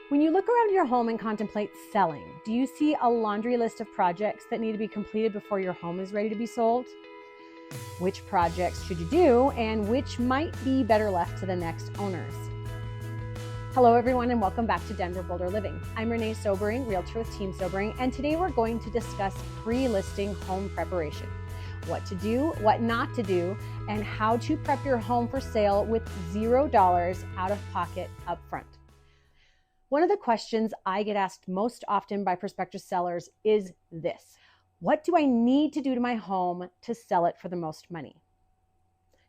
When you look around your home and contemplate selling, do you see a laundry list of projects that need to be completed before your home is ready to be sold? Which projects should you do, and which might be better left to the next owners? Hello, everyone, and welcome back to Denver Boulder Living. I'm Renee Sobering, Realtor with Team Sobering, and today we're going to discuss pre-listing home preparation. What to do, what not to do, and how to prep your home for sale with $0 out of pocket up front. One of the questions I get asked most often by prospective sellers is this: what do I need to do to my home to sell it for the most money?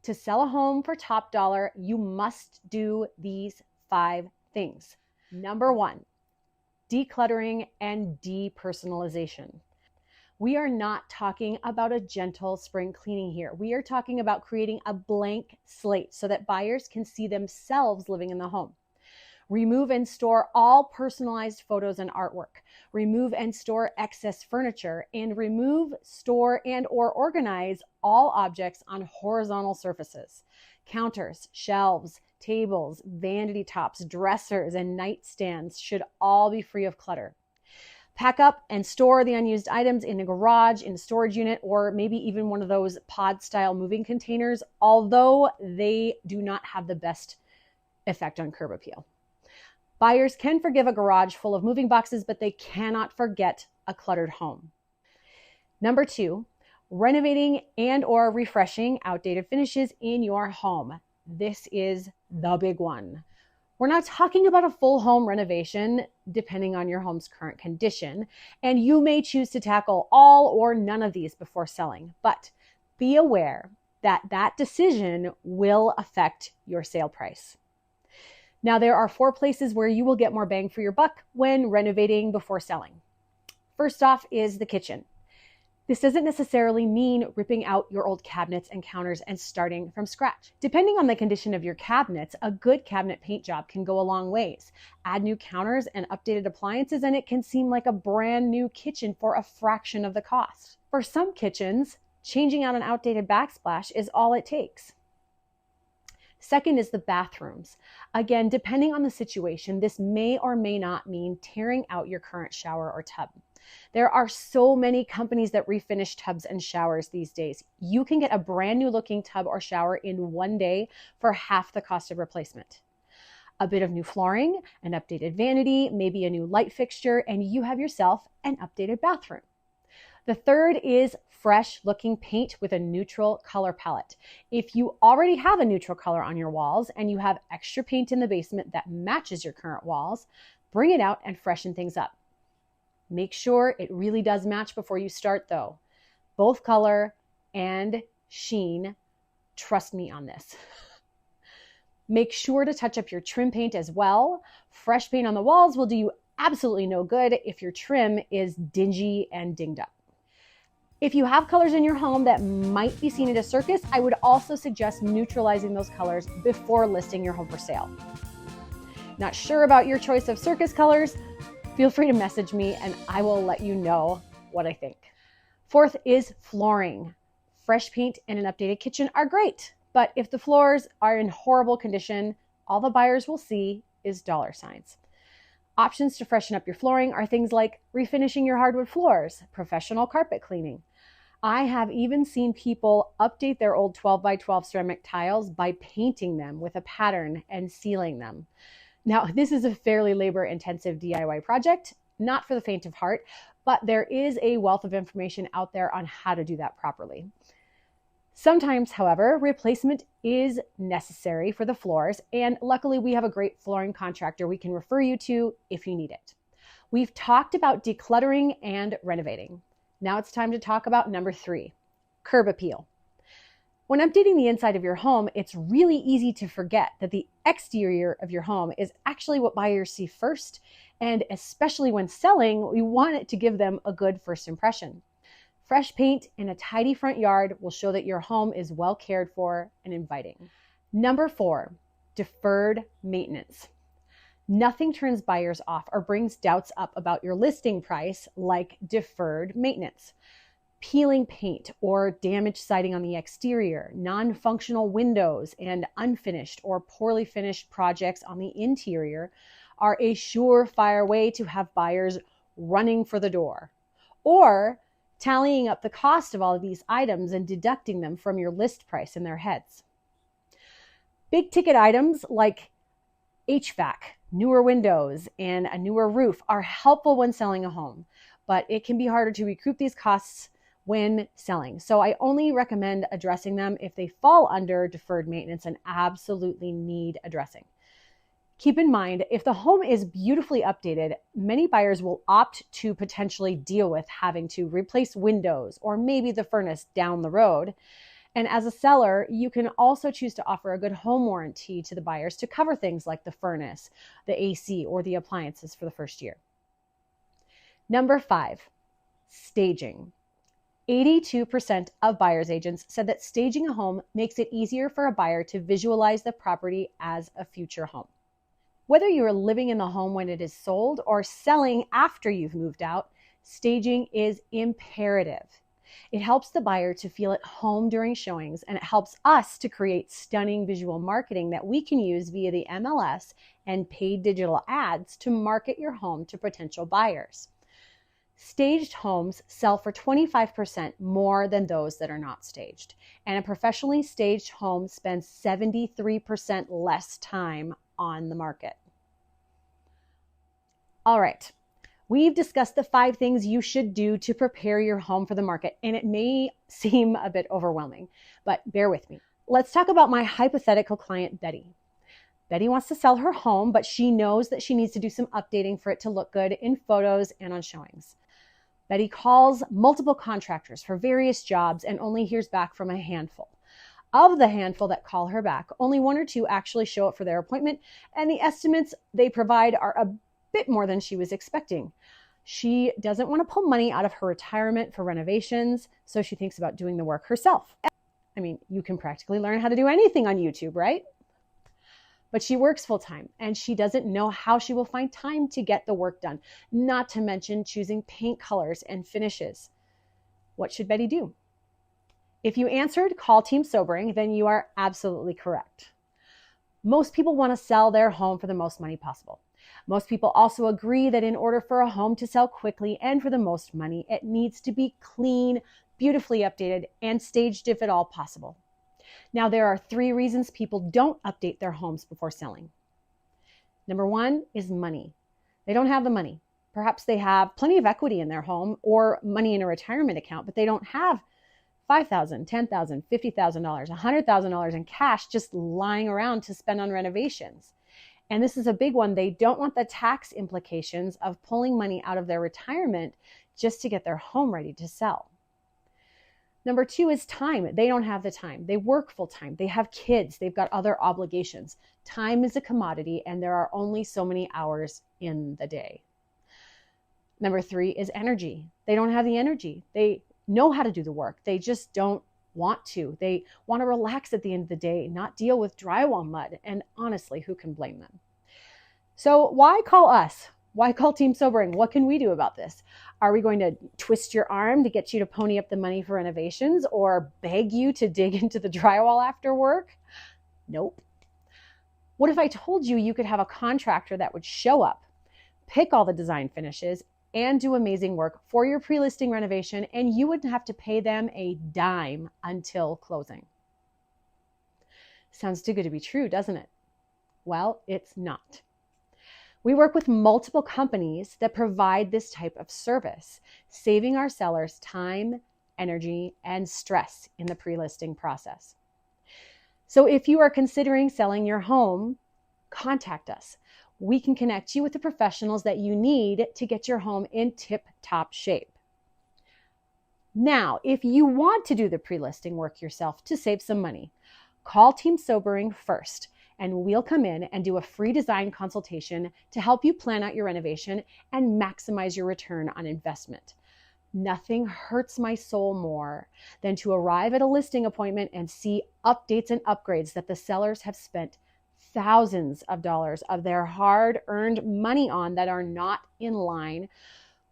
To sell a home for top dollar, you must do these 5 things. Number 1, decluttering and depersonalization. We are not talking about a gentle spring cleaning here. We are talking about creating a blank slate so that buyers can see themselves living in the home. Remove and store all personalized photos and artwork. Remove and store excess furniture, and remove, store, and or organize all objects on horizontal surfaces. Counters, shelves, tables, vanity tops, dressers, and nightstands should all be free of clutter. Pack up and store the unused items in a garage, in a storage unit, or maybe even one of those pod-style moving containers, although they do not have the best effect on curb appeal. Buyers can forgive a garage full of moving boxes, but they cannot forget a cluttered home. Number 2, renovating and or refreshing outdated finishes in your home. This is the big one. We're not talking about a full home renovation, depending on your home's current condition, and you may choose to tackle all or none of these before selling, but be aware that that decision will affect your sale price. Now, there are 4 places where you will get more bang for your buck when renovating before selling. First off is the kitchen. This doesn't necessarily mean ripping out your old cabinets and counters and starting from scratch. Depending on the condition of your cabinets, a good cabinet paint job can go a long ways. Add new counters and updated appliances, and it can seem like a brand new kitchen for a fraction of the cost. For some kitchens, changing out an outdated backsplash is all it takes. Second is the bathrooms. Again, depending on the situation, this may or may not mean tearing out your current shower or tub. There are so many companies that refinish tubs and showers these days. You can get a brand new looking tub or shower in one day for half the cost of replacement. A bit of new flooring, an updated vanity, maybe a new light fixture, and you have yourself an updated bathroom. The third is fresh looking paint with a neutral color palette. If you already have a neutral color on your walls and you have extra paint in the basement that matches your current walls, bring it out and freshen things up. Make sure it really does match before you start though. Both color and sheen, trust me on this. Make sure to touch up your trim paint as well. Fresh paint on the walls will do you absolutely no good if your trim is dingy and dinged up. If you have colors in your home that might be seen at a circus, I would also suggest neutralizing those colors before listing your home for sale. Not sure about your choice of circus colors? Feel free to message me and I will let you know what I think. Fourth is flooring. Fresh paint and an updated kitchen are great, but if the floors are in horrible condition, all the buyers will see is dollar signs. Options to freshen up your flooring are things like refinishing your hardwood floors, professional carpet cleaning. I have even seen people update their old 12 by 12 ceramic tiles by painting them with a pattern and sealing them. Now, this is a fairly labor-intensive DIY project, not for the faint of heart, but there is a wealth of information out there on how to do that properly. Sometimes, however, replacement is necessary for the floors, and luckily we have a great flooring contractor we can refer you to if you need it. We've talked about decluttering and renovating. Now it's time to talk about number 3, curb appeal. When updating the inside of your home, it's really easy to forget that the exterior of your home is actually what buyers see first, and especially when selling, we want it to give them a good first impression. Fresh paint and a tidy front yard will show that your home is well cared for and inviting. Number 4, deferred maintenance. Nothing turns buyers off or brings doubts up about your listing price like deferred maintenance. Peeling paint or damaged siding on the exterior, non-functional windows, and unfinished or poorly finished projects on the interior are a surefire way to have buyers running for the door, or tallying up the cost of all of these items and deducting them from your list price in their heads. Big ticket items like HVAC, newer windows, and a newer roof are helpful when selling a home, but it can be harder to recoup these costs when selling. So I only recommend addressing them if they fall under deferred maintenance and absolutely need addressing. Keep in mind, if the home is beautifully updated, many buyers will opt to potentially deal with having to replace windows or maybe the furnace down the road. And as a seller, you can also choose to offer a good home warranty to the buyers to cover things like the furnace, the AC, or the appliances for the first year. Number 5, staging. 82% of buyer's agents said that staging a home makes it easier for a buyer to visualize the property as a future home. Whether you are living in the home when it is sold or selling after you've moved out, staging is imperative. It helps the buyer to feel at home during showings, and it helps us to create stunning visual marketing that we can use via the MLS and paid digital ads to market your home to potential buyers. Staged homes sell for 25% more than those that are not staged, and a professionally staged home spends 73% less time on the market. All right. We've discussed the 5 things you should do to prepare your home for the market, and it may seem a bit overwhelming, but bear with me. Let's talk about my hypothetical client, Betty. Betty wants to sell her home, but she knows that she needs to do some updating for it to look good in photos and on showings. Betty calls multiple contractors for various jobs and only hears back from a handful. Of the handful that call her back, only 1 or 2 actually show up for their appointment, and the estimates they provide are a bit more than she was expecting. She doesn't want to pull money out of her retirement for renovations, so she thinks about doing the work herself. I mean, you can practically learn how to do anything on YouTube, right? But she works full time, and she doesn't know how she will find time to get the work done, not to mention choosing paint colors and finishes. What should Betty do? If you answered call Team Sobering, then you are absolutely correct. Most people want to sell their home for the most money possible. Most people also agree that in order for a home to sell quickly and for the most money, it needs to be clean, beautifully updated, and staged if at all possible. Now, there are 3 reasons people don't update their homes before selling. Number 1 is money. They don't have the money. Perhaps they have plenty of equity in their home or money in a retirement account, but they don't have $5,000, $10,000, $50,000, $100,000 in cash just lying around to spend on renovations. And this is a big one. They don't want the tax implications of pulling money out of their retirement just to get their home ready to sell. Number 2 is time. They don't have the time. They work full time. They have kids. They've got other obligations. Time is a commodity, and there are only so many hours in the day. Number 3 is energy. They don't have the energy. They know how to do the work. They just don't want to. They want to relax at the end of the day, not deal with drywall mud. And honestly, who can blame them? So why call us? Why call Team Sobering? What can we do about this? Are we going to twist your arm to get you to pony up the money for renovations or beg you to dig into the drywall after work? Nope. What if I told you you could have a contractor that would show up, pick all the design finishes, and do amazing work for your pre-listing renovation, and you wouldn't have to pay them a dime until closing? Sounds too good to be true, doesn't it? Well, it's not. We work with multiple companies that provide this type of service, saving our sellers time, energy, and stress in the pre-listing process. So if you are considering selling your home, contact us. We can connect you with the professionals that you need to get your home in tip-top shape. Now, if you want to do the pre-listing work yourself to save some money, call Team Sobering first, and we'll come in and do a free design consultation to help you plan out your renovation and maximize your return on investment. Nothing hurts my soul more than to arrive at a listing appointment and see updates and upgrades that the sellers have spent thousands of dollars of their hard-earned money on that are not in line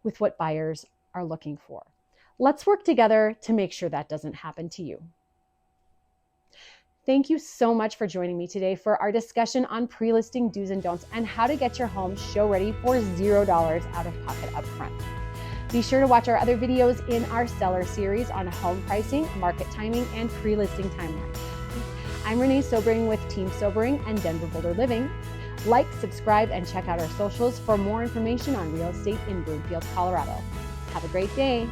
with what buyers are looking for. Let's work together to make sure that doesn't happen to you. Thank you so much for joining me today for our discussion on pre-listing do's and don'ts and how to get your home show ready for $0 out of pocket upfront. Be sure to watch our other videos in our seller series on home pricing, market timing, and pre-listing timeline. I'm Renee Sobering with Team Sobering and Denver Boulder Living. Like, subscribe, and check out our socials for more information on real estate in Broomfield, Colorado. Have a great day.